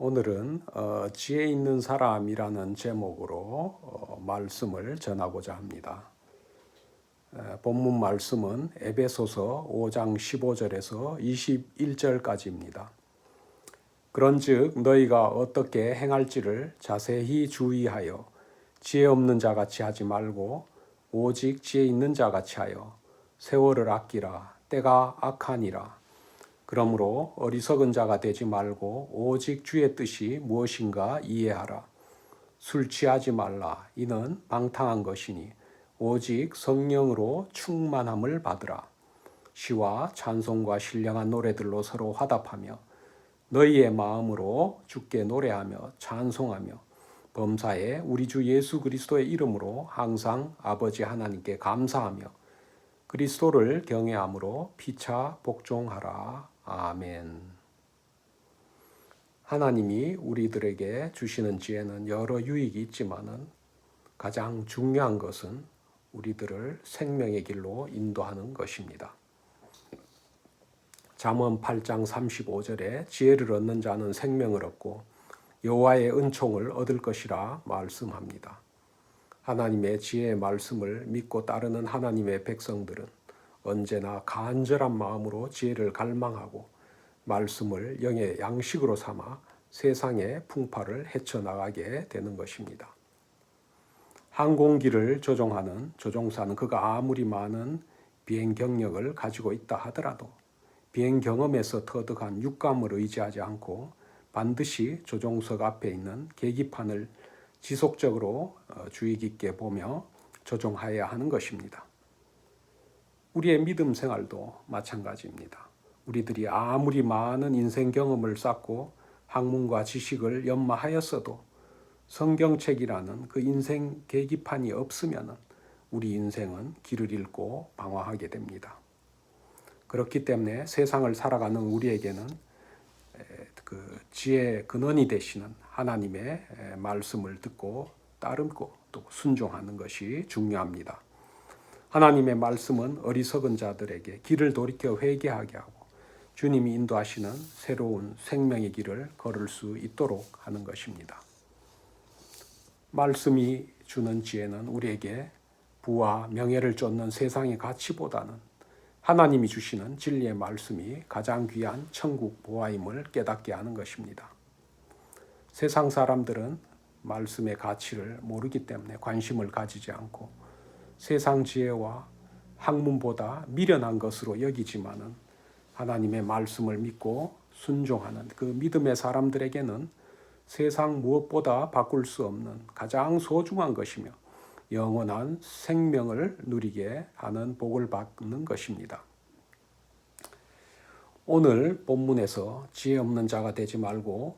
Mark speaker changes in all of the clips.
Speaker 1: 오늘은 지혜 있는 사람이라는 제목으로 말씀을 전하고자 합니다. 본문 말씀은 에베소서 5장 15절에서 21절까지입니다. 그런즉 너희가 어떻게 행할지를 자세히 주의하여 지혜 없는 자같이 하지 말고 오직 지혜 있는 자같이 하여 세월을 아끼라. 때가 악하니라. 그러므로 어리석은 자가 되지 말고 오직 주의 뜻이 무엇인가 이해하라. 술 취하지 말라. 이는 방탕한 것이니 오직 성령으로 충만함을 받으라. 시와 찬송과 신령한 노래들로 서로 화답하며 너희의 마음으로 주께 노래하며 찬송하며 범사에 우리 주 예수 그리스도의 이름으로 항상 아버지 하나님께 감사하며 그리스도를 경외함으로 피차 복종하라. 아멘. 하나님이 우리들에게 주시는 지혜는 여러 유익이 있지만은 가장 중요한 것은 우리들을 생명의 길로 인도하는 것입니다. 잠언 8장 35절에 지혜를 얻는 자는 생명을 얻고 여호와의 은총을 얻을 것이라 말씀합니다. 하나님의 지혜의 말씀을 믿고 따르는 하나님의 백성들은 언제나 간절한 마음으로 지혜를 갈망하고 말씀을 영의 양식으로 삼아 세상의 풍파를 헤쳐나가게 되는 것입니다. 항공기를 조종하는 조종사는 그가 아무리 많은 비행 경력을 가지고 있다 하더라도 비행 경험에서 터득한 육감을 의지하지 않고 반드시 조종석 앞에 있는 계기판을 지속적으로 주의 깊게 보며 조종하여야 하는 것입니다. 우리의 믿음 생활도 마찬가지입니다. 우리들이 아무리 많은 인생 경험을 쌓고 학문과 지식을 연마하였어도 성경책이라는 그 인생 계기판이 없으면 우리 인생은 길을 잃고 방황하게 됩니다. 그렇기 때문에 세상을 살아가는 우리에게는 그 지혜의 근원이 되시는 하나님의 말씀을 듣고 따르고 또 순종하는 것이 중요합니다. 하나님의 말씀은 어리석은 자들에게 길을 돌이켜 회개하게 하고 주님이 인도하시는 새로운 생명의 길을 걸을 수 있도록 하는 것입니다. 말씀이 주는 지혜는 우리에게 부와 명예를 쫓는 세상의 가치보다는 하나님이 주시는 진리의 말씀이 가장 귀한 천국 보화임을 깨닫게 하는 것입니다. 세상 사람들은 말씀의 가치를 모르기 때문에 관심을 가지지 않고 세상 지혜와 학문보다 미련한 것으로 여기지만은 하나님의 말씀을 믿고 순종하는 그 믿음의 사람들에게는 세상 무엇보다 바꿀 수 없는 가장 소중한 것이며 영원한 생명을 누리게 하는 복을 받는 것입니다. 오늘 본문에서 지혜 없는 자가 되지 말고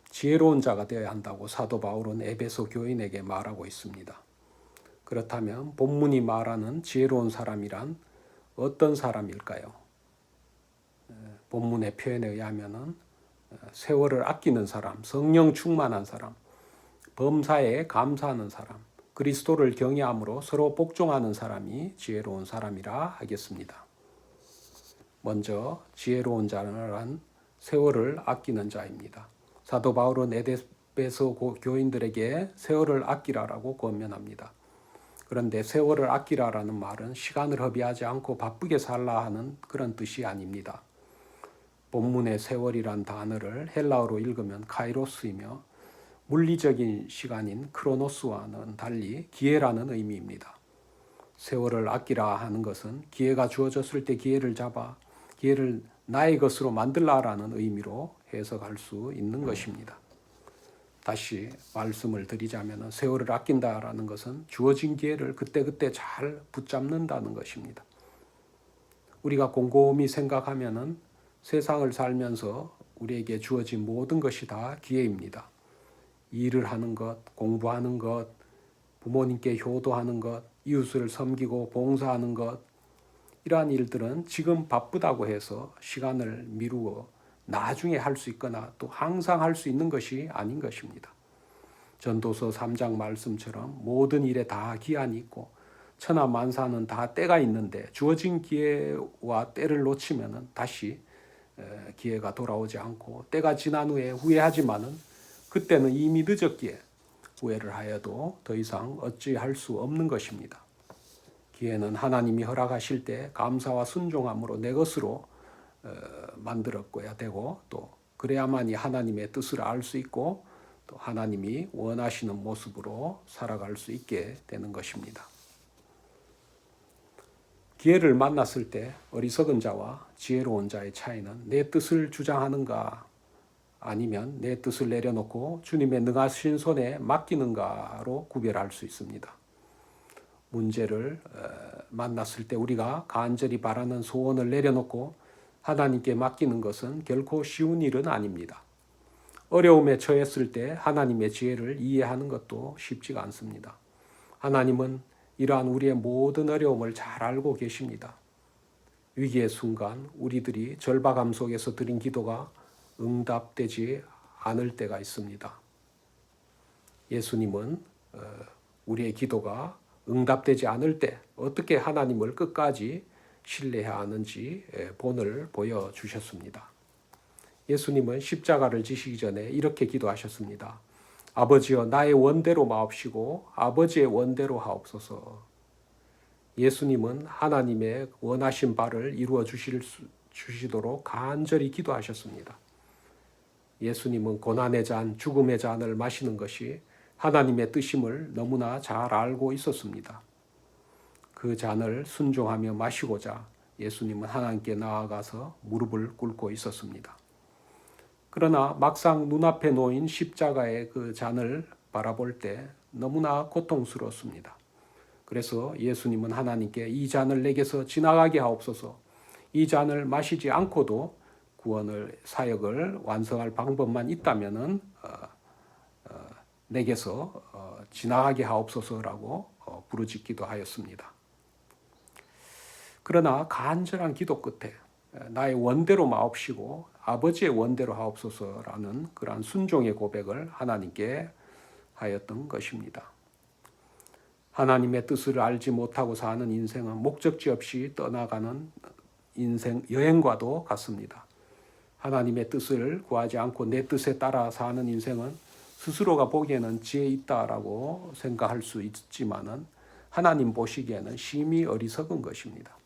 Speaker 1: 지혜로운 자가 되어야 한다고 사도 바울은 에베소 교인에게 말하고 있습니다. 그렇다면 본문이 말하는 지혜로운 사람이란 어떤 사람일까요? 본문의 표현에 의하면 세월을 아끼는 사람, 성령 충만한 사람, 범사에 감사하는 사람, 그리스도를 경외함으로 서로 복종하는 사람이 지혜로운 사람이라 하겠습니다. 먼저 지혜로운 자는 세월을 아끼는 자입니다. 사도 바울은 에베소 교인들에게 세월을 아끼라라고 권면합니다. 그런데 세월을 아끼라라는 말은 시간을 허비하지 않고 바쁘게 살라 하는 그런 뜻이 아닙니다. 본문의 세월이란 단어를 헬라어로 읽으면 카이로스이며 물리적인 시간인 크로노스와는 달리 기회라는 의미입니다. 세월을 아끼라 하는 것은 기회가 주어졌을 때 기회를 잡아 기회를 나의 것으로 만들라라는 의미로 해석할 수 있는 것입니다. 다시 말씀을 드리자면 세월을 아낀다라는 것은 주어진 기회를 그때그때 잘 붙잡는다는 것입니다. 우리가 곰곰이 생각하면 세상을 살면서 우리에게 주어진 모든 것이 다 기회입니다. 일을 하는 것, 공부하는 것, 부모님께 효도하는 것, 이웃을 섬기고 봉사하는 것, 이러한 일들은 지금 바쁘다고 해서 시간을 미루어 나중에 할 수 있거나 또 항상 할 수 있는 것이 아닌 것입니다. 전도서 3장 말씀처럼 모든 일에 다 기한이 있고 천하만사는 다 때가 있는데 주어진 기회와 때를 놓치면 다시 기회가 돌아오지 않고 때가 지난 후에 후회하지만은 그때는 이미 늦었기에 후회를 하여도 더 이상 어찌할 수 없는 것입니다. 기회는 하나님이 허락하실 때 감사와 순종함으로 내 것으로 만들어야 되고, 또 그래야만이 하나님의 뜻을 알 수 있고 또 하나님이 원하시는 모습으로 살아갈 수 있게 되는 것입니다. 기회를 만났을 때 어리석은 자와 지혜로운 자의 차이는 내 뜻을 주장하는가 아니면 내 뜻을 내려놓고 주님의 능하신 손에 맡기는가로 구별할 수 있습니다. 문제를 만났을 때 우리가 간절히 바라는 소원을 내려놓고 하나님께 맡기는 것은 결코 쉬운 일은 아닙니다. 어려움에 처했을 때 하나님의 지혜를 이해하는 것도 쉽지가 않습니다. 하나님은 이러한 우리의 모든 어려움을 잘 알고 계십니다. 위기의 순간 우리들이 절박함 속에서 드린 기도가 응답되지 않을 때가 있습니다. 예수님은 우리의 기도가 응답되지 않을 때 어떻게 하나님을 끝까지 신뢰해야 하는지 본을 보여주셨습니다. 예수님은 십자가를 지시기 전에 이렇게 기도하셨습니다. 아버지여 나의 원대로 마옵시고 아버지의 원대로 하옵소서. 예수님은 하나님의 원하신 바를 이루어 주시도록 간절히 기도하셨습니다. 예수님은 고난의 잔, 죽음의 잔을 마시는 것이 하나님의 뜻임을 너무나 잘 알고 있었습니다. 그 잔을 순종하며 마시고자 예수님은 하나님께 나아가서 무릎을 꿇고 있었습니다. 그러나 막상 눈앞에 놓인 십자가의 그 잔을 바라볼 때 너무나 고통스럽습니다. 그래서 예수님은 하나님께 이 잔을 내게서 지나가게 하옵소서. 이 잔을 마시지 않고도 구원을 사역을 완성할 방법만 있다면은 내게서 지나가게 하옵소서라고 부르짖기도 하였습니다. 그러나 간절한 기도 끝에 나의 원대로 마옵시고 아버지의 원대로 하옵소서라는 그러한 순종의 고백을 하나님께 하였던 것입니다. 하나님의 뜻을 알지 못하고 사는 인생은 목적지 없이 떠나가는 인생 여행과도 같습니다. 하나님의 뜻을 구하지 않고 내 뜻에 따라 사는 인생은 스스로가 보기에는 지혜 있다라고 생각할 수 있지만은 하나님 보시기에는 심히 어리석은 것입니다.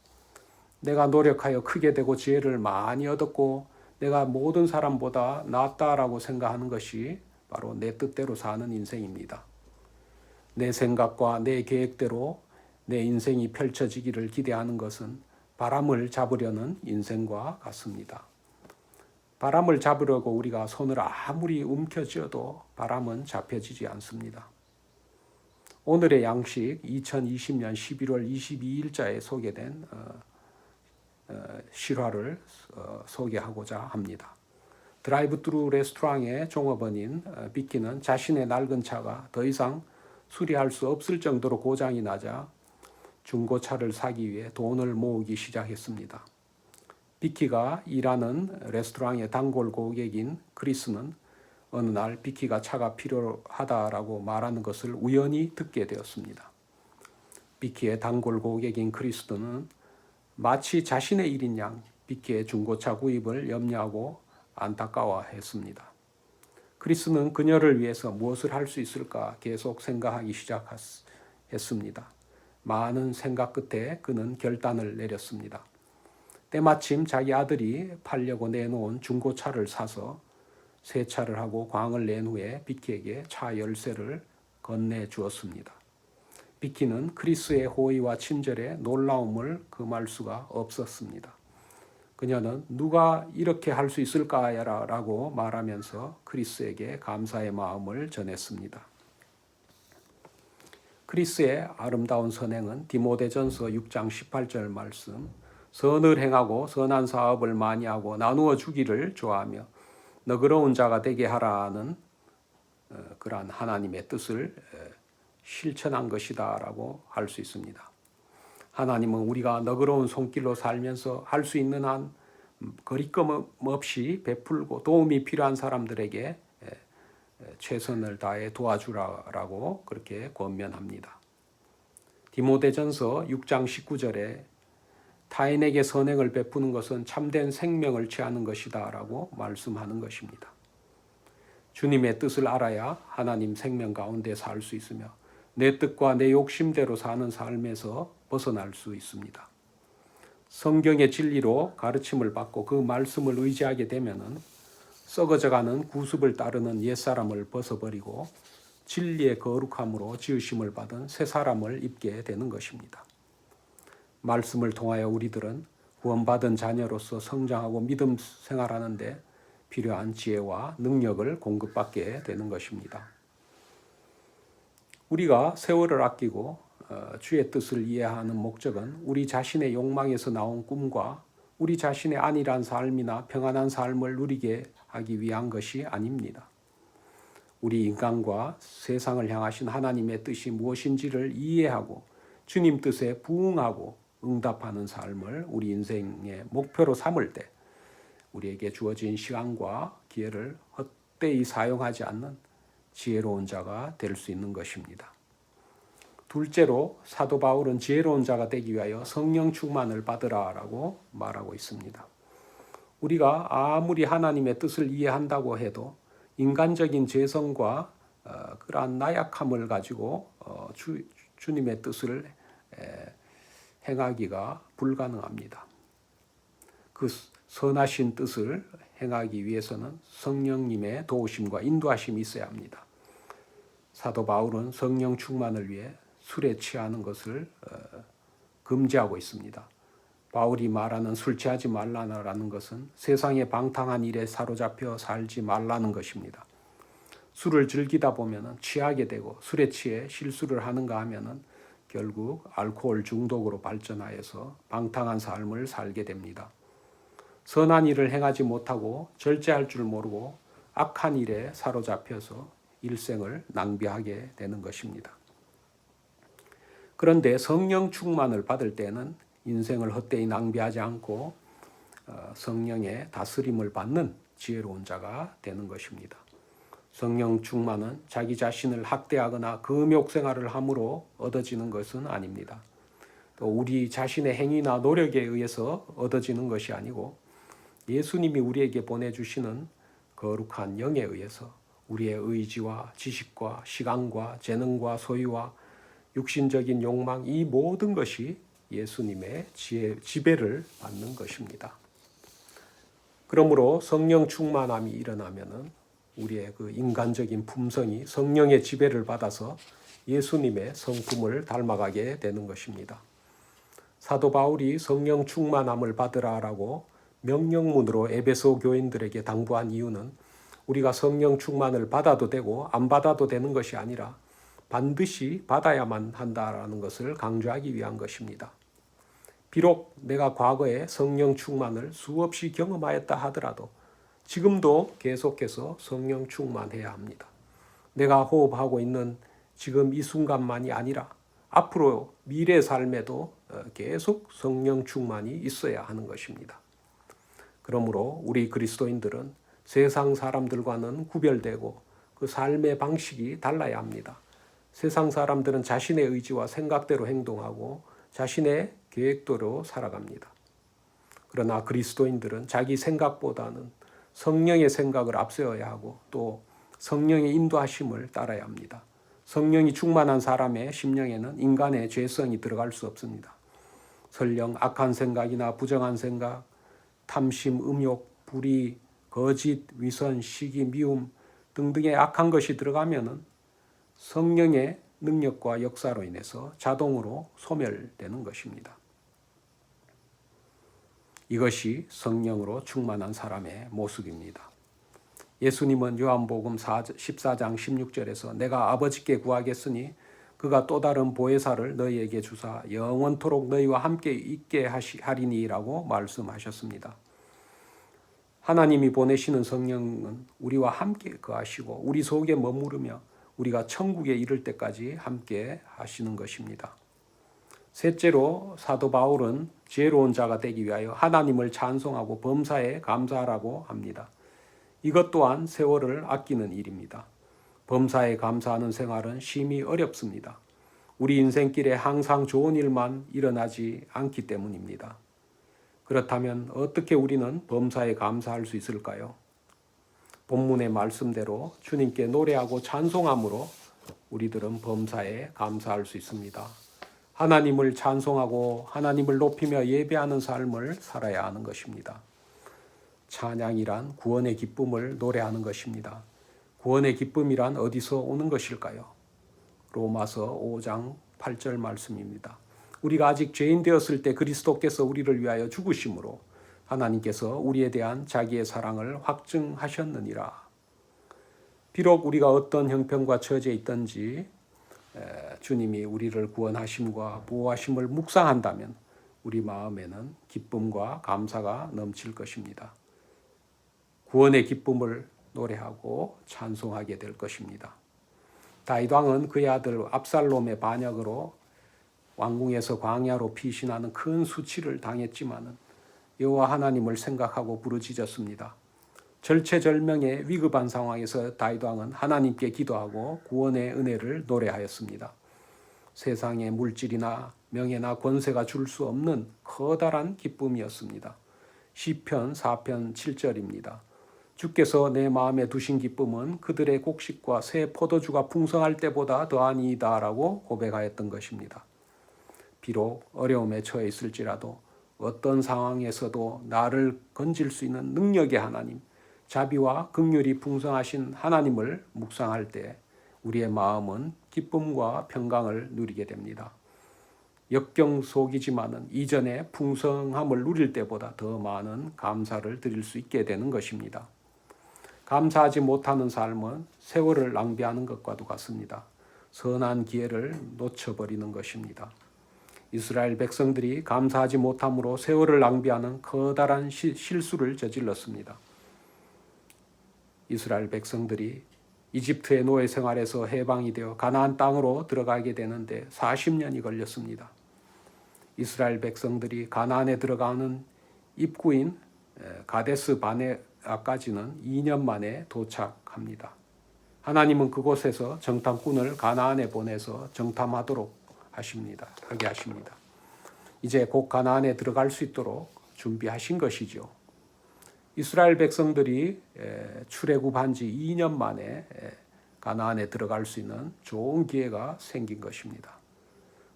Speaker 1: 내가 노력하여 크게 되고 지혜를 많이 얻었고 내가 모든 사람보다 낫다라고 생각하는 것이 바로 내 뜻대로 사는 인생입니다. 내 생각과 내 계획대로 내 인생이 펼쳐지기를 기대하는 것은 바람을 잡으려는 인생과 같습니다. 바람을 잡으려고 우리가 손을 아무리 움켜쥐어도 바람은 잡혀지지 않습니다. 오늘의 양식 2020년 11월 22일자에 소개된 실화를 소개하고자 합니다. 드라이브트루 레스토랑의 종업원인 비키는 자신의 낡은 차가 더 이상 수리할 수 없을 정도로 고장이 나자 중고차를 사기 위해 돈을 모으기 시작했습니다. 비키가 일하는 레스토랑의 단골 고객인 크리스는 어느 날 비키가 차가 필요하다라고 말하는 것을 우연히 듣게 되었습니다. 비키의 단골 고객인 크리스는 마치 자신의 일인 양 비키의 중고차 구입을 염려하고 안타까워했습니다. 크리스는 그녀를 위해서 무엇을 할 수 있을까 계속 생각하기 시작했습니다. 많은 생각 끝에 그는 결단을 내렸습니다. 때마침 자기 아들이 팔려고 내놓은 중고차를 사서 세차를 하고 광을 낸 후에 비키에게 차 열쇠를 건네주었습니다. 비키는 크리스의 호의와 친절에 놀라움을 금할 수가 없었습니다. 그녀는 누가 이렇게 할 수 있을까라고 말하면서 크리스에게 감사의 마음을 전했습니다. 크리스의 아름다운 선행은 디모데전서 6장 18절 말씀, 선을 행하고 선한 사업을 많이 하고 나누어 주기를 좋아하며 너그러운 자가 되게 하라는 그러한 하나님의 뜻을 실천한 것이다라고 할 수 있습니다. 하나님은 우리가 너그러운 손길로 살면서 할 수 있는 한 거리낌 없이 베풀고 도움이 필요한 사람들에게 최선을 다해 도와주라라고 그렇게 권면합니다. 디모데전서 6장 19절에 타인에게 선행을 베푸는 것은 참된 생명을 취하는 것이다라고 말씀하는 것입니다. 주님의 뜻을 알아야 하나님 생명 가운데 살 수 있으며 내 뜻과 내 욕심대로 사는 삶에서 벗어날 수 있습니다. 성경의 진리로 가르침을 받고 그 말씀을 의지하게 되면은 썩어져가는 구습을 따르는 옛사람을 벗어버리고 진리의 거룩함으로 지으심을 받은 새 사람을 입게 되는 것입니다. 말씀을 통하여 우리들은 구원받은 자녀로서 성장하고 믿음 생활하는 데 필요한 지혜와 능력을 공급받게 되는 것입니다. 우리가 세월을 아끼고 주의 뜻을 이해하는 목적은 우리 자신의 욕망에서 나온 꿈과 우리 자신의 안일한 삶이나 평안한 삶을 누리게 하기 위한 것이 아닙니다. 우리 인간과 세상을 향하신 하나님의 뜻이 무엇인지를 이해하고 주님 뜻에 부응하고 응답하는 삶을 우리 인생의 목표로 삼을 때 우리에게 주어진 시간과 기회를 헛되이 사용하지 않는 지혜로운 자가 될 수 있는 것입니다. 둘째로 사도 바울은 지혜로운 자가 되기 위하여 성령 충만을 받으라라고 말하고 있습니다. 우리가 아무리 하나님의 뜻을 이해한다고 해도 인간적인 죄성과 그러한 나약함을 가지고 주님의 뜻을 행하기가 불가능합니다. 그 선하신 뜻을 행하기 위해서는 성령님의 도우심과 인도하심이 있어야 합니다. 사도 바울은 성령 충만을 위해 술에 취하는 것을 금지하고 있습니다. 바울이 말하는 술 취하지 말라는 것은 세상의 방탕한 일에 사로잡혀 살지 말라는 것입니다. 술을 즐기다 보면 취하게 되고 술에 취해 실수를 하는가 하면 결국 알코올 중독으로 발전하여서 방탕한 삶을 살게 됩니다. 선한 일을 행하지 못하고 절제할 줄 모르고 악한 일에 사로잡혀서 일생을 낭비하게 되는 것입니다. 그런데 성령 충만을 받을 때는 인생을 헛되이 낭비하지 않고 성령의 다스림을 받는 지혜로운 자가 되는 것입니다. 성령 충만은 자기 자신을 학대하거나 금욕 생활을 함으로 얻어지는 것은 아닙니다. 또 우리 자신의 행위나 노력에 의해서 얻어지는 것이 아니고 예수님이 우리에게 보내주시는 거룩한 영에 의해서 우리의 의지와 지식과 시간과 재능과 소유와 육신적인 욕망 이 모든 것이 예수님의 지배를 받는 것입니다. 그러므로 성령 충만함이 일어나면은 우리의 그 인간적인 품성이 성령의 지배를 받아서 예수님의 성품을 닮아가게 되는 것입니다. 사도 바울이 성령 충만함을 받으라라고 명령문으로 에베소 교인들에게 당부한 이유는 우리가 성령 충만을 받아도 되고 안 받아도 되는 것이 아니라 반드시 받아야만 한다라는 것을 강조하기 위한 것입니다. 비록 내가 과거에 성령 충만을 수없이 경험하였다 하더라도 지금도 계속해서 성령 충만해야 합니다. 내가 호흡하고 있는 지금 이 순간만이 아니라 앞으로 미래 삶에도 계속 성령 충만이 있어야 하는 것입니다. 그러므로 우리 그리스도인들은 세상 사람들과는 구별되고 그 삶의 방식이 달라야 합니다. 세상 사람들은 자신의 의지와 생각대로 행동하고 자신의 계획대로 살아갑니다. 그러나 그리스도인들은 자기 생각보다는 성령의 생각을 앞세워야 하고 또 성령의 인도하심을 따라야 합니다. 성령이 충만한 사람의 심령에는 인간의 죄성이 들어갈 수 없습니다. 설령 악한 생각이나 부정한 생각, 탐심, 음욕, 불의, 거짓, 위선, 시기, 미움 등등의 악한 것이 들어가면은 성령의 능력과 역사로 인해서 자동으로 소멸되는 것입니다. 이것이 성령으로 충만한 사람의 모습입니다. 예수님은 요한복음 14장 16절에서 내가 아버지께 구하겠으니 그가 또 다른 보혜사를 너희에게 주사 영원토록 너희와 함께 있게 하리니라고 말씀하셨습니다. 하나님이 보내시는 성령은 우리와 함께 거하시고 우리 속에 머무르며 우리가 천국에 이를 때까지 함께 하시는 것입니다. 셋째로 사도 바울은 지혜로운 자가 되기 위하여 하나님을 찬송하고 범사에 감사하라고 합니다. 이것 또한 세월을 아끼는 일입니다. 범사에 감사하는 생활은 심히 어렵습니다. 우리 인생길에 항상 좋은 일만 일어나지 않기 때문입니다. 그렇다면 어떻게 우리는 범사에 감사할 수 있을까요? 본문의 말씀대로 주님께 노래하고 찬송함으로 우리들은 범사에 감사할 수 있습니다. 하나님을 찬송하고 하나님을 높이며 예배하는 삶을 살아야 하는 것입니다. 찬양이란 구원의 기쁨을 노래하는 것입니다. 구원의 기쁨이란 어디서 오는 것일까요? 로마서 5장 8절 말씀입니다. 우리가 아직 죄인 되었을 때 그리스도께서 우리를 위하여 죽으심으로 하나님께서 우리에 대한 자기의 사랑을 확증하셨느니라. 비록 우리가 어떤 형편과 처지에 있든지 주님이 우리를 구원하심과 보호하심을 묵상한다면 우리 마음에는 기쁨과 감사가 넘칠 것입니다. 구원의 기쁨을 노래하고 찬송하게 될 것입니다. 다윗 왕은 그의 아들 압살롬의 반역으로 왕궁에서 광야로 피신하는 큰 수치를 당했지만은 여호와 하나님을 생각하고 부르짖었습니다. 절체절명의 위급한 상황에서 다윗 왕은 하나님께 기도하고 구원의 은혜를 노래하였습니다. 세상의 물질이나 명예나 권세가 줄 수 없는 커다란 기쁨이었습니다. 시편 4편 7절입니다. 주께서 내 마음에 두신 기쁨은 그들의 곡식과 새 포도주가 풍성할 때보다 더하니이다라고 고백하였던 것입니다. 비록 어려움에 처해 있을지라도 어떤 상황에서도 나를 건질 수 있는 능력의 하나님, 자비와 긍휼이 풍성하신 하나님을 묵상할 때 우리의 마음은 기쁨과 평강을 누리게 됩니다. 역경 속이지만은 이전의 풍성함을 누릴 때보다 더 많은 감사를 드릴 수 있게 되는 것입니다. 감사하지 못하는 삶은 세월을 낭비하는 것과도 같습니다. 선한 기회를 놓쳐버리는 것입니다. 이스라엘 백성들이 감사하지 못함으로 세월을 낭비하는 커다란 실수를 저질렀습니다. 이스라엘 백성들이 이집트의 노예 생활에서 해방이 되어 가나안 땅으로 들어가게 되는데 40년이 걸렸습니다. 이스라엘 백성들이 가나안에 들어가는 입구인 가데스 바네아까지는 2년 만에 도착합니다. 하나님은 그곳에서 정탐꾼을 가나안에 보내서 정탐하도록 하게 하십니다. 이제 곧 가나안에 들어갈 수 있도록 준비하신 것이죠. 이스라엘 백성들이 출애굽한 지 2년 만에 가나안에 들어갈 수 있는 좋은 기회가 생긴 것입니다.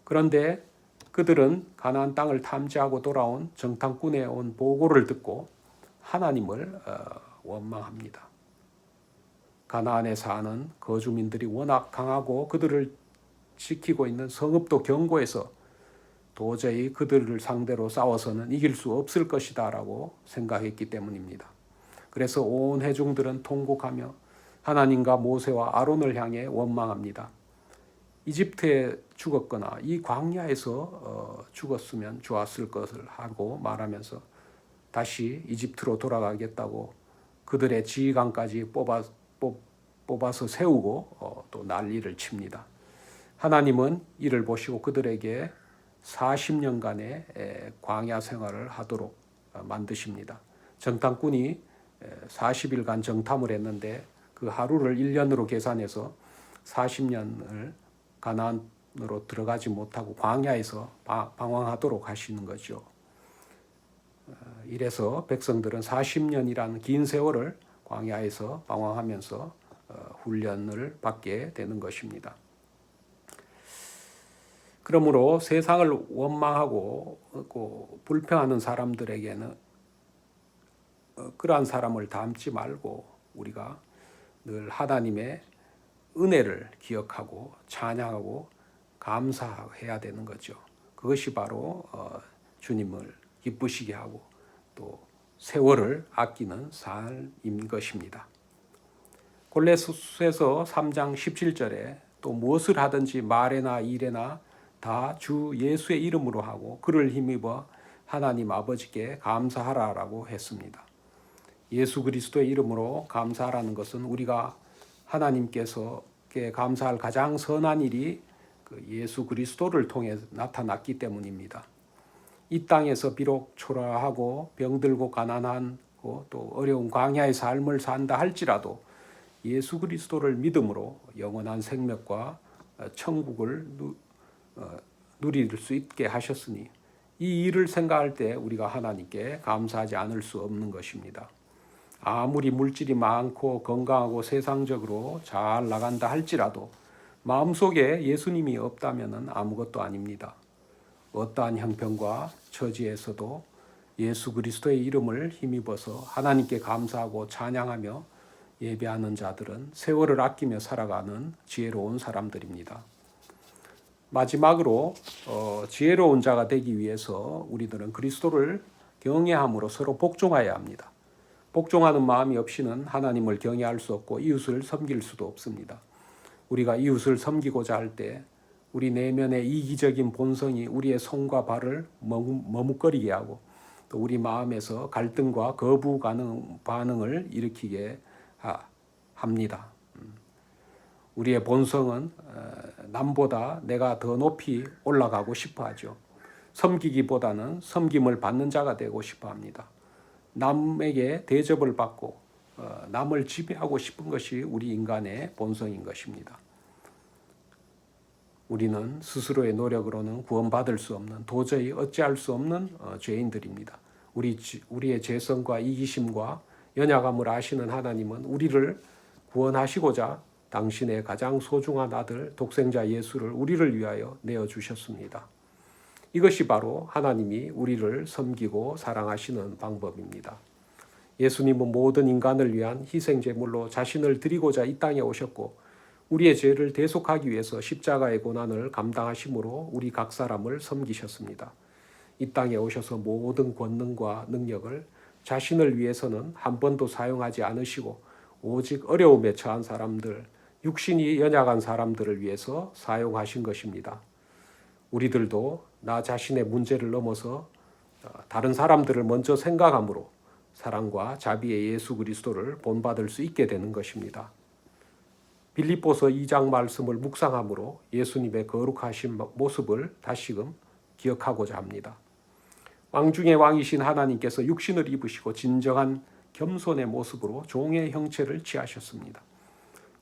Speaker 1: 그런데 그들은 가나안 땅을 탐지하고 돌아온 정탐꾼의 온 보고를 듣고 하나님을 원망합니다. 가나안에 사는 거주민들이 워낙 강하고 그들을 지키고 있는 성읍도 견고해서 도저히 그들을 상대로 싸워서는 이길 수 없을 것이다 라고 생각했기 때문입니다. 그래서 온 회중들은 통곡하며 하나님과 모세와 아론을 향해 원망합니다. 이집트에 죽었거나 이 광야에서 죽었으면 좋았을 것을 하고 말하면서 다시 이집트로 돌아가겠다고 그들의 지휘관까지 뽑아서 세우고 또 난리를 칩니다. 하나님은 이를 보시고 그들에게 40년간의 광야 생활을 하도록 만드십니다. 정탐꾼이 40일간 정탐을 했는데 그 하루를 1년으로 계산해서 40년을 가나안으로 들어가지 못하고 광야에서 방황하도록 하시는 거죠. 이래서 백성들은 40년이라는 긴 세월을 광야에서 방황하면서 훈련을 받게 되는 것입니다. 그러므로 세상을 원망하고 불평하는 사람들에게는 그러한 사람을 닮지 말고 우리가 늘 하나님의 은혜를 기억하고 찬양하고 감사해야 되는 거죠. 그것이 바로 주님을 기쁘시게 하고 또 세월을 아끼는 삶인 것입니다. 골로새서 3장 17절에 또 무엇을 하든지 말에나 일에나 다 주 예수의 이름으로 하고 그를 힘입어 하나님 아버지께 감사하라라고 했습니다. 예수 그리스도의 이름으로 감사하라는 것은 우리가 하나님께서께 감사할 가장 선한 일이 그 예수 그리스도를 통해 나타났기 때문입니다. 이 땅에서 비록 초라하고 병들고 가난하고 또 어려운 광야의 삶을 산다 할지라도 예수 그리스도를 믿음으로 영원한 생명과 천국을 누릴 수 있게 하셨으니 이 일을 생각할 때 우리가 하나님께 감사하지 않을 수 없는 것입니다. 아무리 물질이 많고 건강하고 세상적으로 잘 나간다 할지라도 마음속에 예수님이 없다면 아무것도 아닙니다. 어떠한 형편과 처지에서도 예수 그리스도의 이름을 힘입어서 하나님께 감사하고 찬양하며 예배하는 자들은 세월을 아끼며 살아가는 지혜로운 사람들입니다. 마지막으로 지혜로운 자가 되기 위해서 우리들은 그리스도를 경외함으로 서로 복종해야 합니다. 복종하는 마음이 없이는 하나님을 경외할 수 없고 이웃을 섬길 수도 없습니다. 우리가 이웃을 섬기고자 할 때 우리 내면의 이기적인 본성이 우리의 손과 발을 머뭇거리게 하고 또 우리 마음에서 갈등과 거부 반응을 일으키게 합니다. 우리의 본성은 남보다 내가 더 높이 올라가고 싶어 하죠. 섬기기보다는 섬김을 받는 자가 되고 싶어 합니다. 남에게 대접을 받고 남을 지배하고 싶은 것이 우리 인간의 본성인 것입니다. 우리는 스스로의 노력으로는 구원받을 수 없는 도저히 어찌할 수 없는 죄인들입니다. 우리의 죄성과 이기심과 연약함을 아시는 하나님은 우리를 구원하시고자 당신의 가장 소중한 아들 독생자 예수를 우리를 위하여 내어주셨습니다. 이것이 바로 하나님이 우리를 섬기고 사랑하시는 방법입니다. 예수님은 모든 인간을 위한 희생제물로 자신을 드리고자 이 땅에 오셨고 우리의 죄를 대속하기 위해서 십자가의 고난을 감당하심으로 우리 각 사람을 섬기셨습니다. 이 땅에 오셔서 모든 권능과 능력을 자신을 위해서는 한 번도 사용하지 않으시고 오직 어려움에 처한 사람들, 육신이 연약한 사람들을 위해서 사용하신 것입니다. 우리들도 나 자신의 문제를 넘어서 다른 사람들을 먼저 생각함으로 사랑과 자비의 예수 그리스도를 본받을 수 있게 되는 것입니다. 빌립보서 2장 말씀을 묵상함으로 예수님의 거룩하신 모습을 다시금 기억하고자 합니다. 왕 중의 왕이신 하나님께서 육신을 입으시고 진정한 겸손의 모습으로 종의 형체를 취하셨습니다.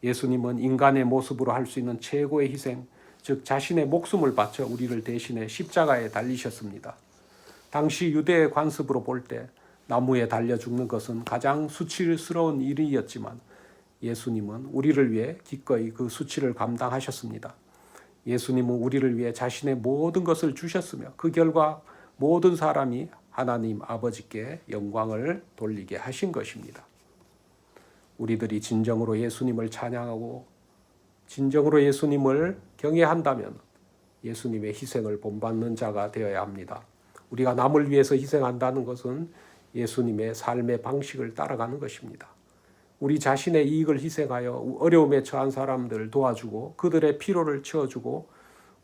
Speaker 1: 예수님은 인간의 모습으로 할 수 있는 최고의 희생, 즉 자신의 목숨을 바쳐 우리를 대신해 십자가에 달리셨습니다. 당시 유대의 관습으로 볼 때 나무에 달려 죽는 것은 가장 수치스러운 일이었지만 예수님은 우리를 위해 기꺼이 그 수치를 감당하셨습니다. 예수님은 우리를 위해 자신의 모든 것을 주셨으며 그 결과 모든 사람이 하나님 아버지께 영광을 돌리게 하신 것입니다. 우리들이 진정으로 예수님을 찬양하고 진정으로 예수님을 경외한다면 예수님의 희생을 본받는 자가 되어야 합니다. 우리가 남을 위해서 희생한다는 것은 예수님의 삶의 방식을 따라가는 것입니다. 우리 자신의 이익을 희생하여 어려움에 처한 사람들을 도와주고 그들의 필요를 채워주고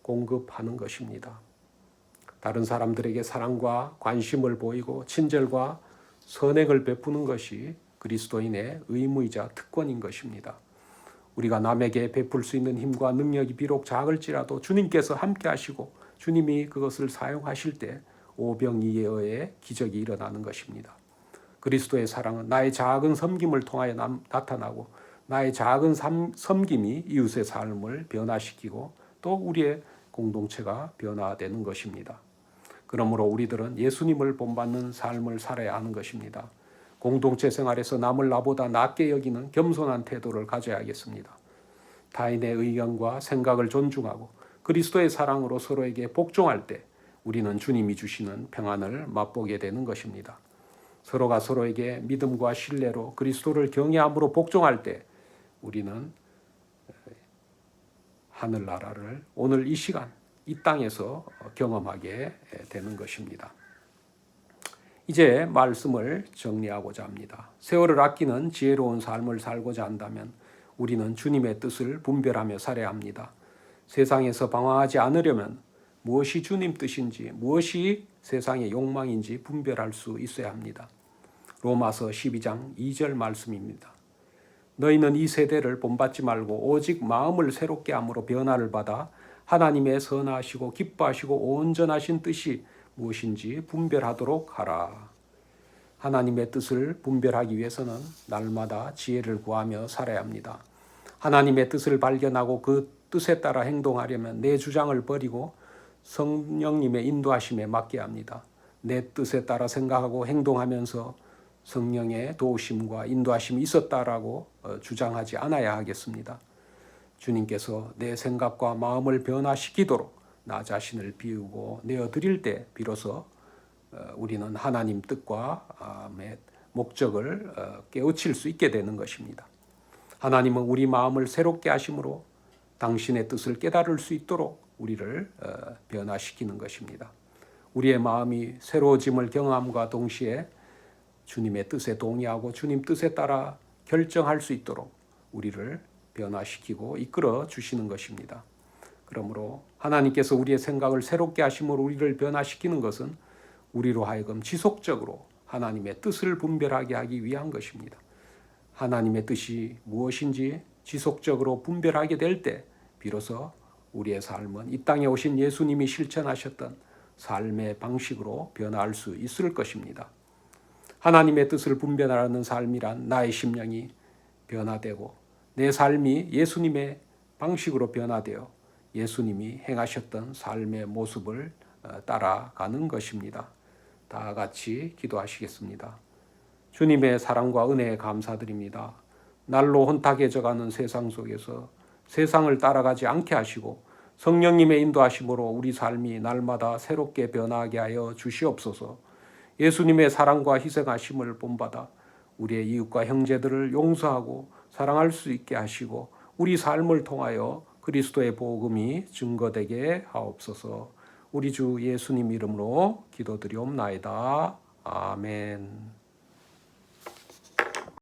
Speaker 1: 공급하는 것입니다. 다른 사람들에게 사랑과 관심을 보이고 친절과 선행을 베푸는 것이 그리스도인의 의무이자 특권인 것입니다. 우리가 남에게 베풀 수 있는 힘과 능력이 비록 작을지라도 주님께서 함께 하시고 주님이 그것을 사용하실 때 오병이어의 기적이 일어나는 것입니다. 그리스도의 사랑은 나의 작은 섬김을 통하여 나타나고 나의 작은 섬김이 이웃의 삶을 변화시키고 또 우리의 공동체가 변화되는 것입니다. 그러므로 우리들은 예수님을 본받는 삶을 살아야 하는 것입니다. 공동체 생활에서 남을 나보다 낮게 여기는 겸손한 태도를 가져야겠습니다. 타인의 의견과 생각을 존중하고 그리스도의 사랑으로 서로에게 복종할 때 우리는 주님이 주시는 평안을 맛보게 되는 것입니다. 서로가 서로에게 믿음과 신뢰로 그리스도를 경외함으로 복종할 때 우리는 하늘나라를 오늘 이 시간 이 땅에서 경험하게 되는 것입니다. 이제 말씀을 정리하고자 합니다. 세월을 아끼는 지혜로운 삶을 살고자 한다면 우리는 주님의 뜻을 분별하며 살아야 합니다. 세상에서 방황하지 않으려면 무엇이 주님 뜻인지 무엇이 세상의 욕망인지 분별할 수 있어야 합니다. 로마서 12장 2절 말씀입니다. 너희는 이 세대를 본받지 말고 오직 마음을 새롭게 함으로 변화를 받아 하나님의 선하시고 기뻐하시고 온전하신 뜻이 무엇인지 분별하도록 하라. 하나님의 뜻을 분별하기 위해서는 날마다 지혜를 구하며 살아야 합니다. 하나님의 뜻을 발견하고 그 뜻에 따라 행동하려면 내 주장을 버리고 성령님의 인도하심에 맡겨야 합니다. 내 뜻에 따라 생각하고 행동하면서 성령의 도우심과 인도하심이 있었다라고 주장하지 않아야 하겠습니다. 주님께서 내 생각과 마음을 변화시키도록 나 자신을 비우고 내어드릴 때 비로소 우리는 하나님 뜻과 목적을 깨우칠 수 있게 되는 것입니다. 하나님은 우리 마음을 새롭게 하심으로 당신의 뜻을 깨달을 수 있도록 우리를 변화시키는 것입니다. 우리의 마음이 새로워짐을 경험함과 동시에 주님의 뜻에 동의하고 주님 뜻에 따라 결정할 수 있도록 우리를 변화시키고 이끌어 주시는 것입니다. 그러므로 하나님께서 우리의 생각을 새롭게 하심으로 우리를 변화시키는 것은 우리로 하여금 지속적으로 하나님의 뜻을 분별하게 하기 위한 것입니다. 하나님의 뜻이 무엇인지 지속적으로 분별하게 될 때 비로소 우리의 삶은 이 땅에 오신 예수님이 실천하셨던 삶의 방식으로 변화할 수 있을 것입니다. 하나님의 뜻을 분별하는 삶이란 나의 심령이 변화되고 내 삶이 예수님의 방식으로 변화되어 예수님이 행하셨던 삶의 모습을 따라가는 것입니다. 다 같이 기도하시겠습니다. 주님의 사랑과 은혜에 감사드립니다. 날로 혼탁해져가는 세상 속에서 세상을 따라가지 않게 하시고 성령님의 인도하심으로 우리 삶이 날마다 새롭게 변화하게 하여 주시옵소서. 예수님의 사랑과 희생하심을 본받아 우리의 이웃과 형제들을 용서하고 사랑할 수 있게 하시고 우리 삶을 통하여 그리스도의 복음이 증거되게 하옵소서. 우리 주 예수님 이름으로 기도드리옵나이다. 아멘.